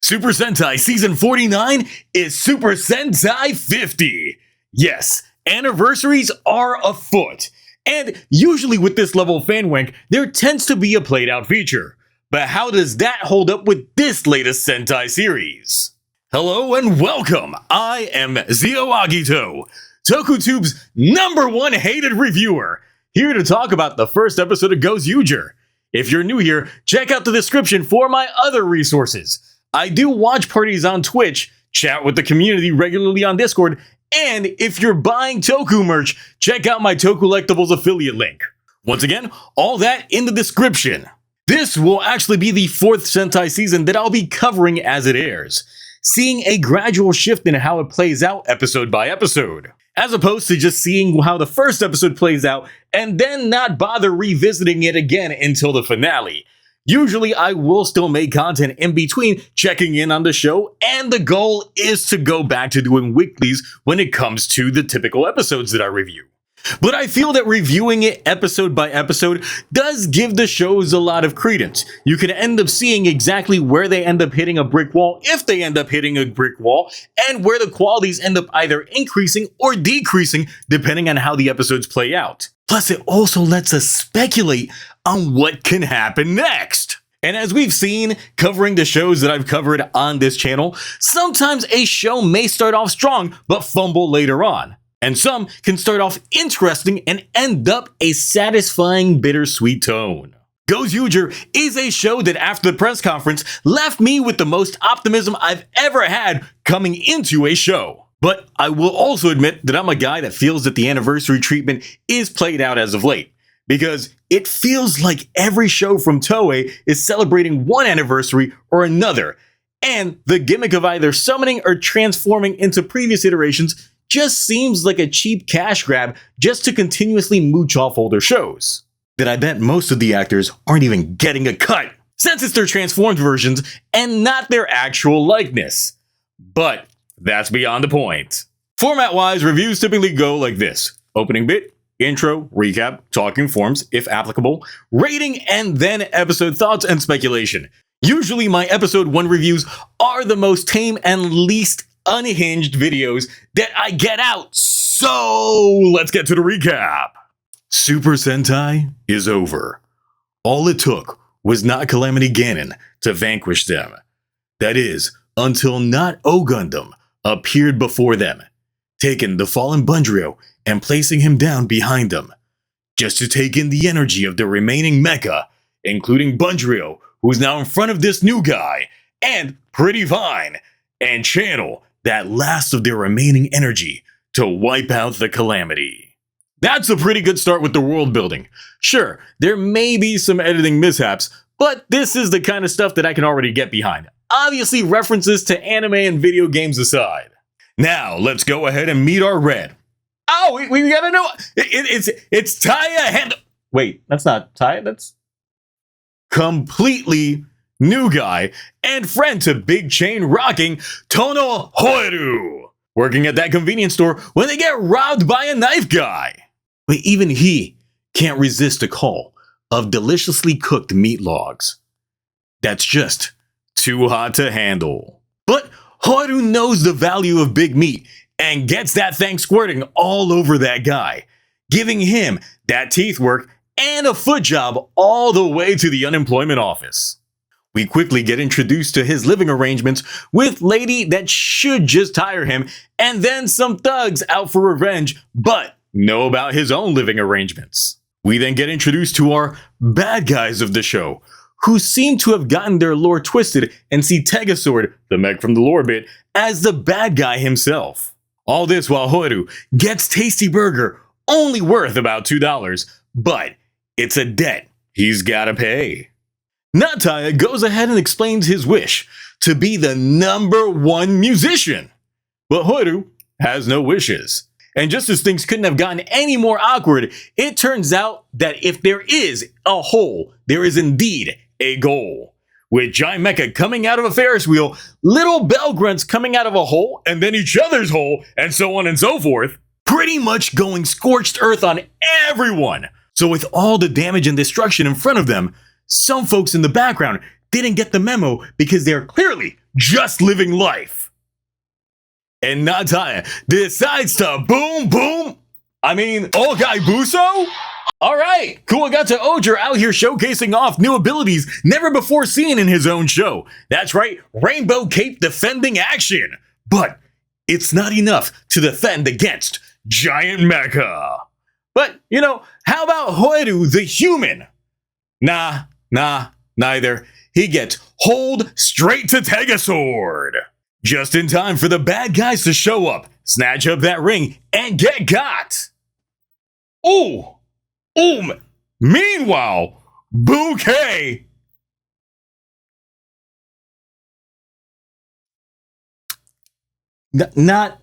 Super Sentai Season 49 is Super Sentai 50. Yes, anniversaries are afoot. And usually with this level of fanwank, there tends to be a played out feature. But how does that hold up with this latest Sentai series? Hello and welcome, I am Zio Agito, TokuTube's #1 hated reviewer, here to talk about the first episode of Gozyuger. If you're new here, check out the description for my other resources. I do watch parties on Twitch, chat with the community regularly on Discord, and if you're buying Toku merch, check out my tokullectibles affiliate link. Once again, all that in the description. This will actually be the 4th Sentai season that I'll be covering as it airs, seeing a gradual shift in how it plays out episode by episode, as opposed to just seeing how the first episode plays out and then not bother revisiting it again until the finale. Usually I will still make content in between checking in on the show, and the goal is to go back to doing weeklies when it comes to the typical episodes that I review. But I feel that reviewing it episode by episode does give the shows a lot of credence. You can end up seeing exactly where they end up hitting a brick wall, if they end up hitting a brick wall, and where the qualities end up either increasing or decreasing depending on how the episodes play out. Plus, it also lets us speculate on what can happen next. And as we've seen covering the shows that I've covered on this channel, sometimes a show may start off strong but fumble later on. And some can start off interesting and end up a satisfying bittersweet tone. Gozyuger is a show that after the press conference left me with the most optimism I've ever had coming into a show. But I will also admit that I'm a guy that feels that the anniversary treatment is played out as of late, because it feels like every show from Toei is celebrating one anniversary or another, and the gimmick of either summoning or transforming into previous iterations just seems like a cheap cash grab just to continuously mooch off older shows that I bet most of the actors aren't even getting a cut, since it's their transformed versions and not their actual likeness. But that's beyond the point. Format-wise, reviews typically go like this: opening bit, intro, recap, talking forms, if applicable, rating, and then episode thoughts and speculation. Usually my episode 1 reviews are the most tame and least unhinged videos that I get out, so let's get to the recap. Super Sentai is over. All it took was not Calamity Ganon to vanquish them. That is, until not O Gundam appeared before them, taking the fallen Bunryo and placing him down behind them, just to take in the energy of the remaining Mecha, including Bunryo, who's now in front of this new guy, and Pretty Fine, and channel that last of their remaining energy to wipe out the Calamity. That's a pretty good start with the world building. Sure, there may be some editing mishaps, but this is the kind of stuff that I can already get behind. Obviously, references to anime and video games aside. Now, let's go ahead and meet our red. Oh, we gotta know. It's Taya Hand. Wait, that's not Taya, that's completely new guy and friend to big chain rocking Tono Hoeru, working at that convenience store when they get robbed by a knife guy. But even he can't resist a call of deliciously cooked meat logs. That's just too hot to handle. But Hoeru knows the value of big meat and gets that thing squirting all over that guy, giving him that teeth work and a foot job all the way to the unemployment office. We quickly get introduced to his living arrangements with lady that should just hire him, and then some thugs out for revenge but know about his own living arrangements. We then get introduced to our bad guys of the show, who seem to have gotten their lore twisted and see Tegasword, the mech from the lore bit, as the bad guy himself. All this while Hoeru gets Tasty Burger, only worth about $2, but it's a debt he's gotta pay. Nataya goes ahead and explains his wish to be the #1 musician. But Hoeru has no wishes. And just as things couldn't have gotten any more awkward, it turns out that if there is a hole, there is indeed a goal. With giant mecha coming out of a Ferris wheel, little bell grunts coming out of a hole, and then each other's hole, and so on and so forth. Pretty much going scorched earth on everyone. So with all the damage and destruction in front of them, some folks in the background didn't get the memo because they're clearly just living life. And Nataya decides to all guy Buso? Alright, Kuwagata Oger out here showcasing off new abilities never before seen in his own show. That's right, Rainbow Cape defending action. But it's not enough to defend against Giant Mecha. But, how about Hoeru the human? Nah, neither. He gets holed straight to Tegasword. Just in time for the bad guys to show up, snatch up that ring, and get got. Meanwhile, Bouquet. Not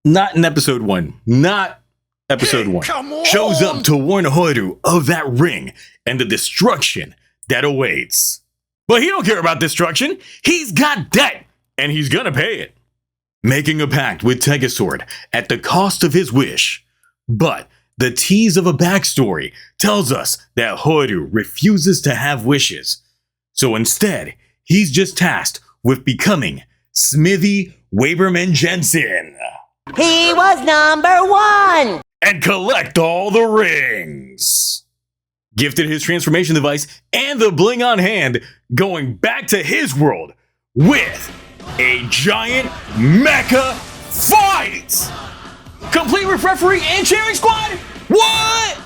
in episode 1. Not episode 1. Shows up to warn Hoeru of that ring and the destruction that awaits. But he don't care about destruction. He's got debt, and he's gonna pay it. Making a pact with Tegasword at the cost of his wish. But the tease of a backstory tells us that Hoeru refuses to have wishes. So instead, he's just tasked with becoming Smithy Waberman Jensen. He was #1! And collect all the rings. Gifted his transformation device and the bling on hand, going back to his world with a giant mecha fight! Complete with referee and cheering squad? What?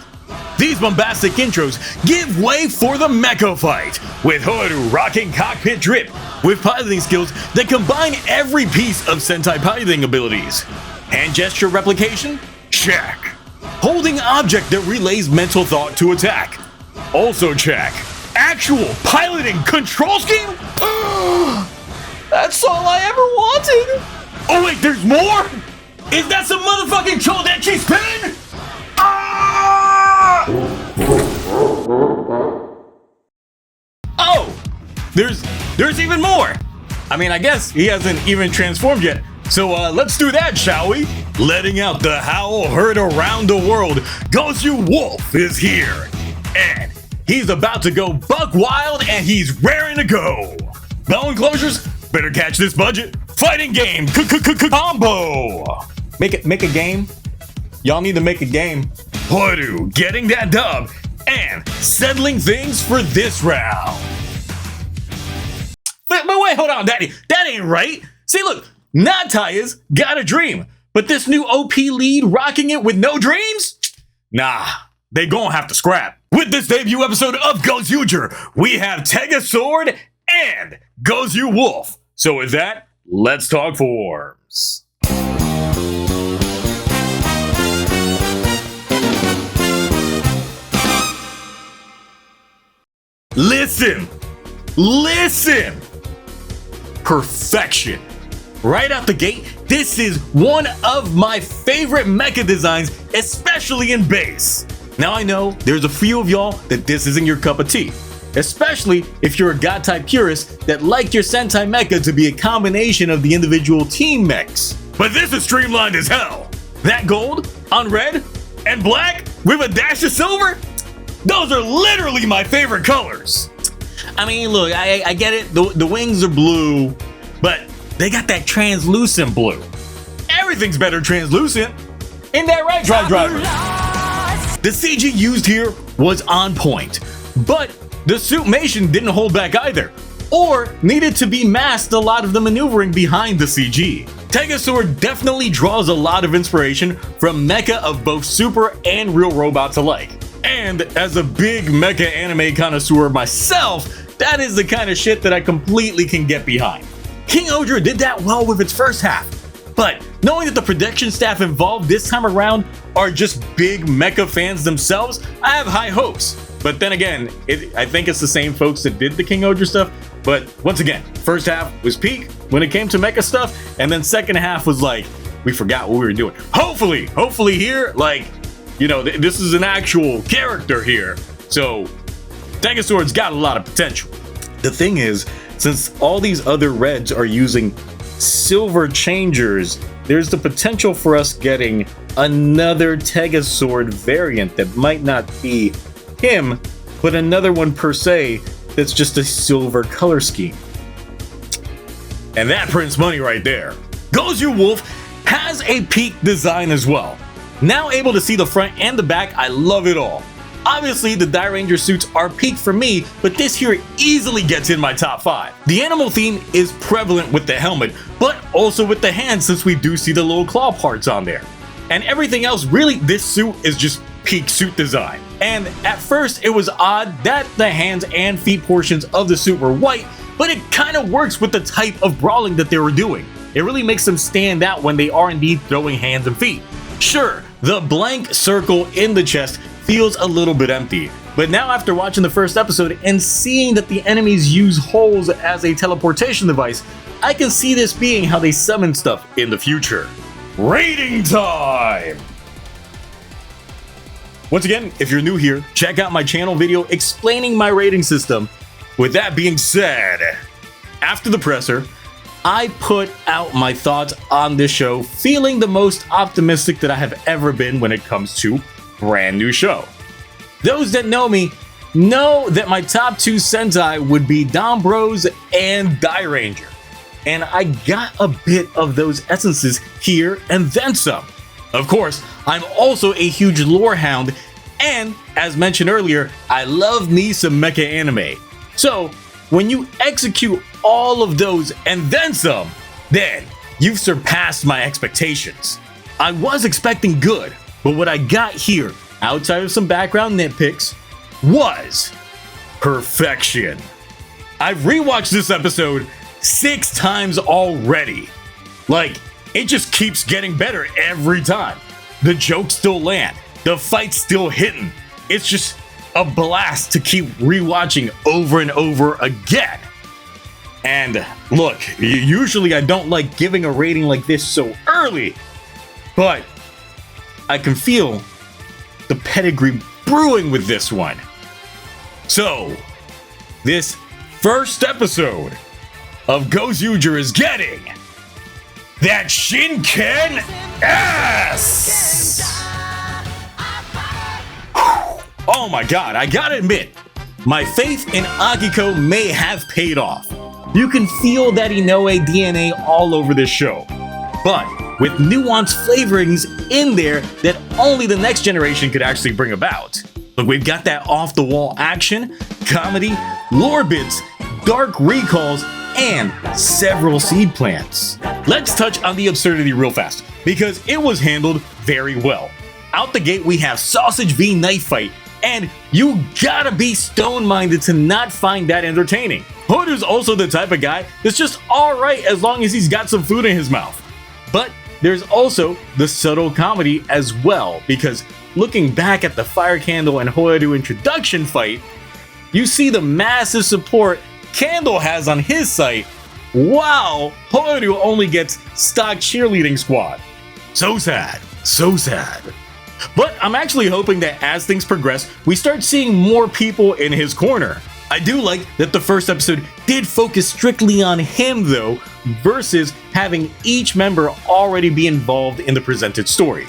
These bombastic intros give way for the mecha fight, with Hoeru rocking cockpit drip with piloting skills that combine every piece of Sentai piloting abilities. Hand gesture replication? Check. Holding object that relays mental thought to attack? Also check. Actual piloting control scheme? That's all I ever wanted! Oh wait, there's more? Is that some motherfucking Chodechi spin? Ah! Oh! There's even more! I guess he hasn't even transformed yet. So let's do that, shall we? Letting out the howl heard around the world, Gozyuger is here. And he's about to go buck wild and he's raring to go. Bell enclosures, better catch this budget. Fighting game combo. Make a game. Y'all need to make a game. Hoeru getting that dub and settling things for this round. But wait, hold on, Daddy. That ain't right. See, look, Nataya's got a dream, but this new OP lead rocking it with no dreams? Nah, they gonna have to scrap. With this debut episode of Gozyuger, we have Tegasword and Gozyuger. So with that, let's talk forms. Listen! Perfection. Right out the gate, this is one of my favorite mecha designs, especially in base. Now I know there's a few of y'all that this isn't your cup of tea, especially if you're a god type purist that like your Sentai mecha to be a combination of the individual team mechs. But this is streamlined as hell. That gold on red and black with a dash of silver, those are literally my favorite colors. Look, I get it, the wings are blue, but they got that translucent blue. Everything's better translucent. Ain't that right, Drive Driver? The CG used here was on point, but the suitmation didn't hold back either, or needed to be masked a lot of the maneuvering behind the CG. Tegasword definitely draws a lot of inspiration from mecha of both super and real robots alike. And as a big mecha anime connoisseur myself, that is the kind of shit that I completely can get behind. King Oger did that well with its first half, but knowing that the production staff involved this time around are just big mecha fans themselves, I have high hopes. But then again, I think it's the same folks that did the King Oger stuff, but once again, first half was peak when it came to mecha stuff, and then second half was like, we forgot what we were doing. Hopefully here, this is an actual character here, so Tegasword's got a lot of potential. The thing is, since all these other reds are using silver changers, there's the potential for us getting another Tegasword variant that might not be him, but another one per se that's just a silver color scheme. And that prints money right there. Gozyuger Wolf has a peak design as well. Now able to see the front and the back, I love it all. Obviously, the Die Ranger suits are peak for me, but this here easily gets in my top 5. The animal theme is prevalent with the helmet, but also with the hands since we do see the little claw parts on there. And everything else, really, this suit is just peak suit design. And at first, it was odd that the hands and feet portions of the suit were white, but it kind of works with the type of brawling that they were doing. It really makes them stand out when they are indeed throwing hands and feet. Sure, the blank circle in the chest feels a little bit empty, but now after watching the first episode and seeing that the enemies use holes as a teleportation device, I can see this being how they summon stuff in the future. Rating time! Once again, if you're new here, check out my channel video explaining my rating system. With that being said, after the presser, I put out my thoughts on this show feeling the most optimistic that I have ever been when it comes to brand new show. Those that know me know that my top 2 Sentai would be Dom Bros and Die Ranger. And I got a bit of those essences here and then some. Of course, I'm also a huge lore hound, and as mentioned earlier, I love me some mecha anime. So, when you execute all of those and then some, then you've surpassed my expectations. I was expecting good, but what I got here, outside of some background nitpicks, was perfection. I've rewatched this episode 6 times already. Like, it just keeps getting better every time. The jokes still land, the fight's still hitting. It's just a blast to keep rewatching over and over again. And look, usually I don't like giving a rating like this so early, but I can feel the pedigree brewing with this one. So, this first episode of Gozyuger is getting that Shinken S! Oh my god, I gotta admit, my faith in Akiko may have paid off. You can feel that Inoue DNA all over this show, but with nuanced flavorings in there that only the next generation could actually bring about. Look, we've got that off-the-wall action, comedy, lore bits, dark recalls, and several seed plants. Let's touch on the absurdity real fast, because it was handled very well. Out the gate, we have Sausage v Knife Fight, and you gotta be stone-minded to not find that entertaining. Hoodoo's also the type of guy that's just alright as long as he's got some food in his mouth. But there's also the subtle comedy as well, because looking back at the Fire Candle and Hoodoo introduction fight, you see the massive support Candle has on his site, while Hoodoo only gets stock cheerleading squad. So sad, so sad. But I'm actually hoping that as things progress, we start seeing more people in his corner. I do like that the first episode did focus strictly on him though, versus having each member already be involved in the presented story.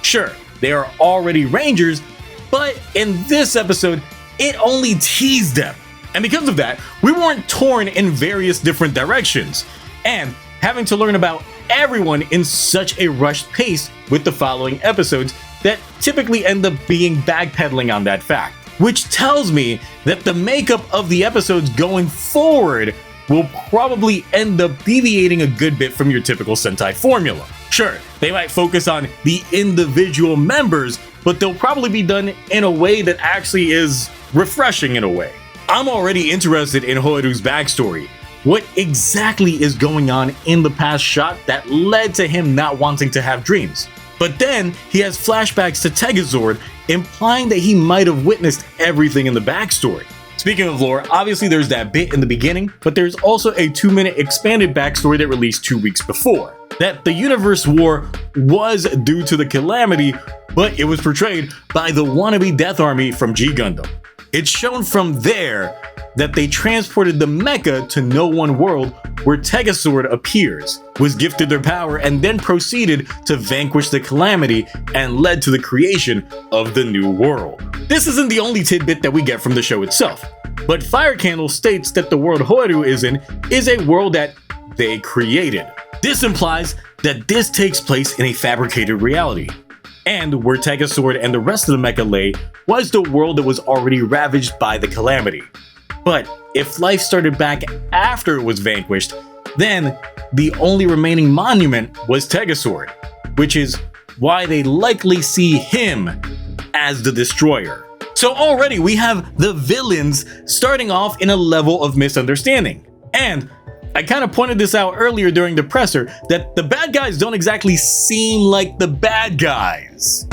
Sure, they are already Rangers, but in this episode, it only teased them. And because of that, we weren't torn in various different directions, and having to learn about everyone in such a rushed pace with the following episodes that typically end up being backpedaling on that fact. Which tells me that the makeup of the episodes going forward will probably end up deviating a good bit from your typical Sentai formula. Sure, they might focus on the individual members, but they'll probably be done in a way that actually is refreshing in a way. I'm already interested in Hoodoo's backstory. What exactly is going on in the past shot that led to him not wanting to have dreams? But then he has flashbacks to Tegazord, implying that he might have witnessed everything in the backstory. Speaking of lore, obviously there's that bit in the beginning, but there's also a 2-minute expanded backstory that released 2 weeks before. That the universe war was due to the calamity, but it was portrayed by the wannabe Death Army from G Gundam. It's shown from there that they transported the Mecha to No One World, where Tegasword appears, was gifted their power, and then proceeded to vanquish the calamity and led to the creation of the new world. This isn't the only tidbit that we get from the show itself, but Fire Candle states that the world Hoaru is in is a world that they created. This implies that this takes place in a fabricated reality, and where Tegasword and the rest of the Mecha lay was the world that was already ravaged by the calamity. But if life started back after it was vanquished, then the only remaining monument was Tegasword, which is why they likely see him as the destroyer. So already we have the villains starting off in a level of misunderstanding. And I kind of pointed this out earlier during the presser that the bad guys don't exactly seem like the bad guys.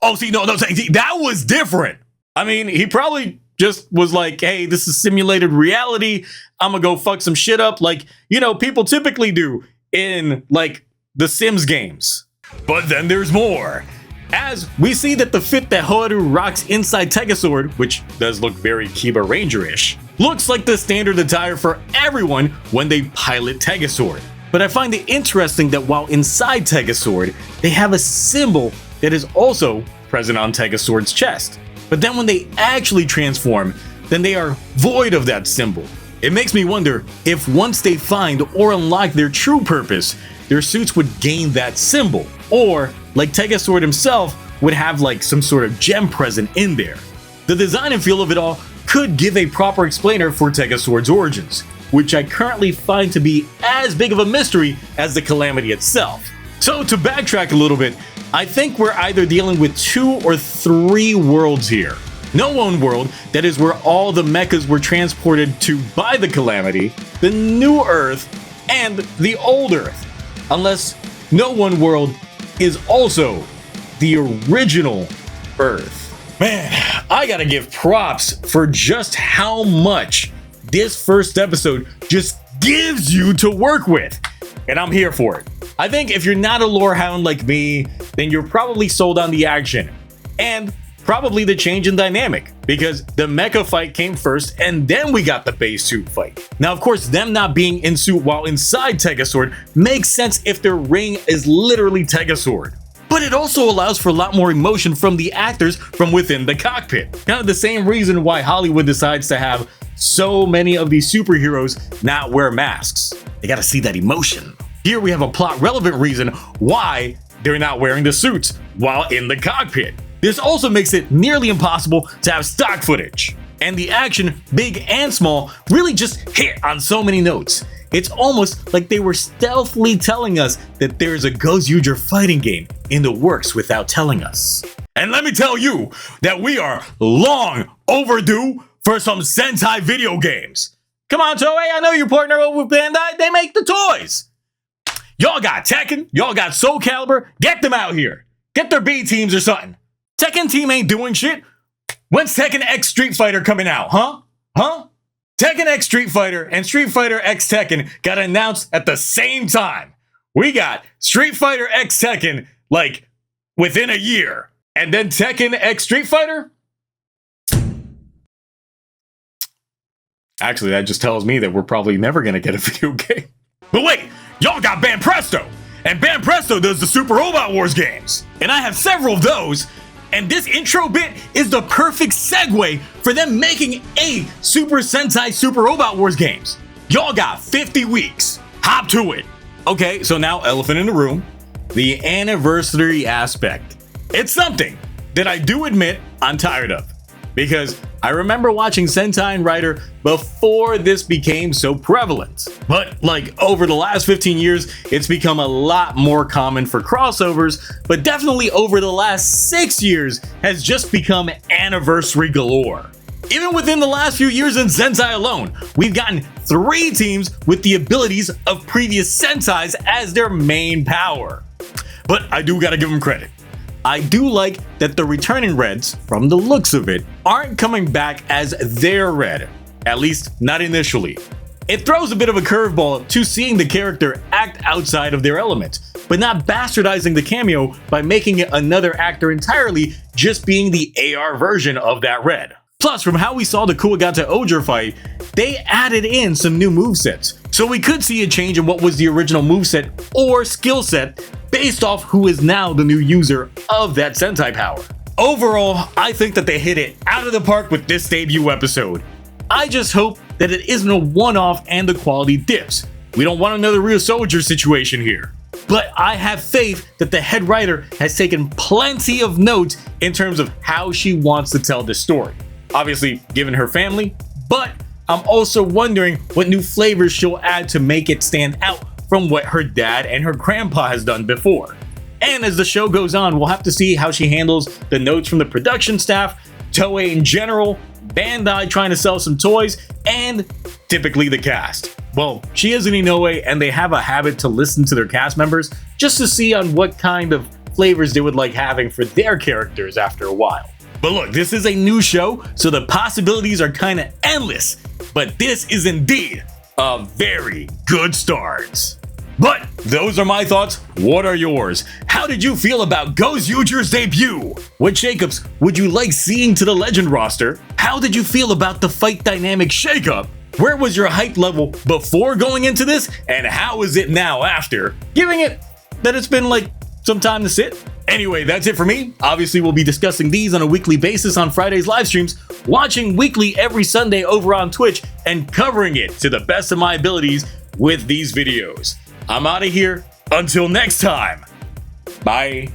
Oh, see, no, see, that was different. I mean, he probably just was like, hey, this is simulated reality. I'm gonna go fuck some shit up like, you know, people typically do in like the Sims games. But then there's more. As we see that the fit that Hoaru rocks inside Tegasword, which does look very Kiba Ranger-ish, looks like the standard attire for everyone when they pilot Tegasword. But I find it interesting that while inside Tegasword, they have a symbol that is also present on Tegasword's chest. But then when they actually transform, then they are void of that symbol. It makes me wonder if once they find or unlock their true purpose, their suits would gain that symbol, or like Tegasword himself would have like some sort of gem present in there. The design and feel of it all could give a proper explainer for Tegasword's origins, which I currently find to be as big of a mystery as the calamity itself. So to backtrack a little bit, I think we're either dealing with 2 or 3 worlds here. No One World, that is where all the mechas were transported to by the calamity, the New Earth, and the Old Earth. Unless No One World is also the original Earth. Man, I gotta give props for just how much this first episode just gives you to work with. And I'm here for it. I think if you're not a lore hound like me, then you're probably sold on the action. And probably the change in dynamic, because the mecha fight came first and then we got the base suit fight. Now of course, them not being in suit while inside Tegasword makes sense if their ring is literally Tegasword. But it also allows for a lot more emotion from the actors from within the cockpit. Kind of the same reason why Hollywood decides to have so many of these superheroes not wear masks. They gotta see that emotion. Here we have a plot relevant reason why they're not wearing the suits while in the cockpit. This also makes it nearly impossible to have stock footage. And the action, big and small, really just hit on so many notes. It's almost like they were stealthily telling us that there's a Gozyuger fighting game in the works without telling us. And let me tell you that we are long overdue for some Sentai video games. Come on, Toei, I know you partner over with Bandai, they make the toys. Y'all got Tekken, y'all got Soul Calibur, get them out here. Get their B teams or something. Tekken team ain't doing shit. When's Tekken X Street Fighter coming out, huh? Tekken X Street Fighter and Street Fighter X Tekken got announced at the same time. We got Street Fighter X Tekken like within a year. And then Tekken X Street Fighter? Actually, that just tells me that we're probably never gonna get a video game. But wait, y'all got Band Presto! And Band Presto does the Super Robot Wars games. And I have several of those. And this intro bit is the perfect segue for them making a Super Sentai Super Robot Wars games. Y'all got 50 weeks. Hop to it. Okay, so now elephant in the room, the anniversary aspect. It's something that I do admit I'm tired of, because I remember watching Sentai and Rider before this became so prevalent. But like over the last 15 years, it's become a lot more common for crossovers, but definitely over the last 6 years has just become anniversary galore. Even within the last few years in Sentai alone, we've gotten 3 teams with the abilities of previous Sentais as their main power. But I do gotta give them credit. I do like that the returning Reds, from the looks of it, aren't coming back as their Red, at least not initially. It throws a bit of a curveball to seeing the character act outside of their element, but not bastardizing the cameo by making it another actor entirely, just being the AR version of that Red. Plus, from how we saw the Kuwagata Oger fight, they added in some new movesets. So we could see a change in what was the original moveset or skill set based off who is now the new user of that Sentai power. Overall, I think that they hit it out of the park with this debut episode. I just hope that it isn't a one-off and the quality dips. We don't want another Real Soldier situation here. But I have faith that the head writer has taken plenty of notes in terms of how she wants to tell this story. Obviously, given her family, but I'm also wondering what new flavors she'll add to make it stand out from what her dad and her grandpa has done before. And as the show goes on, we'll have to see how she handles the notes from the production staff, Toei in general, Bandai trying to sell some toys, and typically the cast. Well, she is an Inoue and they have a habit to listen to their cast members just to see on what kind of flavors they would like having for their characters after a while. But look, this is a new show, so the possibilities are kind of endless, but this is indeed a very good start. But those are my thoughts. What are yours? How did you feel about Gozyuger's debut? What shakeups would you like seeing to the Legend roster? How did you feel about the fight dynamic shakeup? Where was your hype level before going into this, and how is it now after? Giving it that it's been like some time to sit. Anyway, that's it for me. Obviously, we'll be discussing these on a weekly basis on Friday's live streams, watching weekly every Sunday over on Twitch, and covering it to the best of my abilities with these videos. I'm out of here. Until next time. Bye.